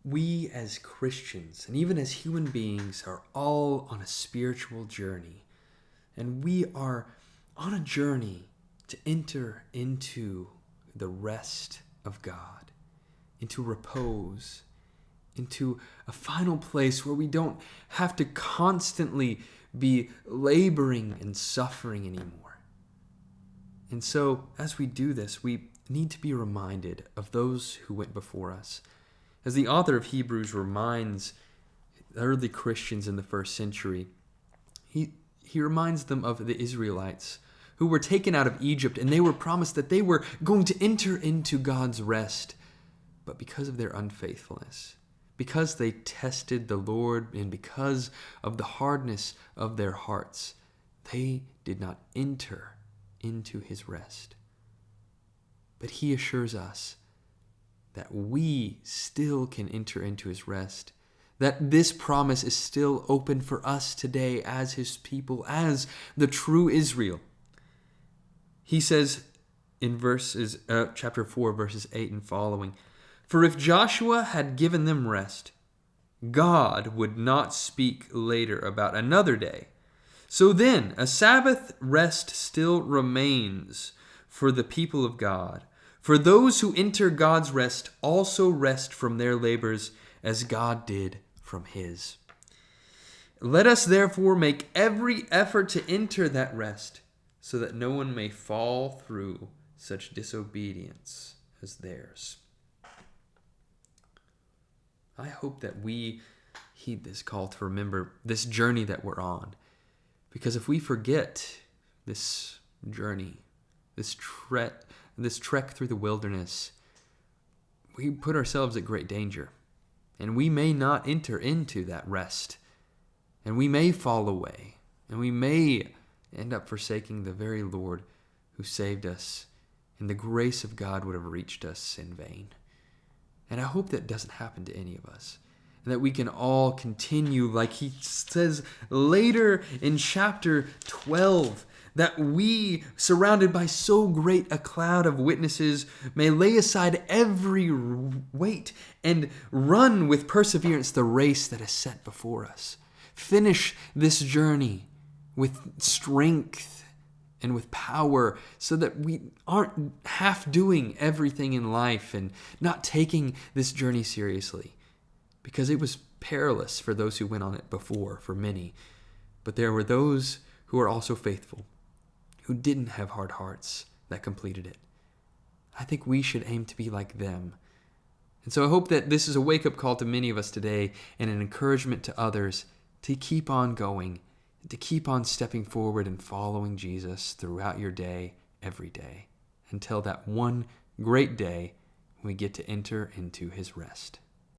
we as Christians and even as human beings are all on a spiritual journey. And we are on a journey to enter into the rest of God, into repose, into a final place where we don't have to constantly be laboring and suffering anymore. And so, as we do this, we need to be reminded of those who went before us. As the author of Hebrews reminds early Christians in the first century, he reminds them of the Israelites who were taken out of Egypt, and they were promised that they were going to enter into God's rest. But because of their unfaithfulness, because they tested the Lord, and because of the hardness of their hearts, they did not enter into his rest. But he assures us that we still can enter into his rest, that this promise is still open for us today as his people, as the true Israel. He says in chapter 4, verses 8 and following, "For if Joshua had given them rest, God would not speak later about another day. So then, a Sabbath rest still remains for the people of God. For those who enter God's rest also rest from their labors as God did from his. Let us therefore make every effort to enter that rest, so that no one may fall through such disobedience as theirs." I hope that we heed this call to remember this journey that we're on. Because if we forget this journey, this trek through the wilderness, we put ourselves at great danger. And we may not enter into that rest. And we may fall away. And we may end up forsaking the very Lord who saved us. And the grace of God would have reached us in vain. And I hope that doesn't happen to any of us. And that we can all continue, like he says later in chapter 12, that we, surrounded by so great a cloud of witnesses, may lay aside every weight and run with perseverance the race that is set before us. Finish this journey with strength and with power, so that we aren't half doing everything in life and not taking this journey seriously. Because it was perilous for those who went on it before, for many. But there were those who were also faithful, who didn't have hard hearts, that completed it. I think we should aim to be like them. And so I hope that this is a wake-up call to many of us today, and an encouragement to others to keep on going, to keep on stepping forward and following Jesus throughout your day, every day, until that one great day when we get to enter into his rest.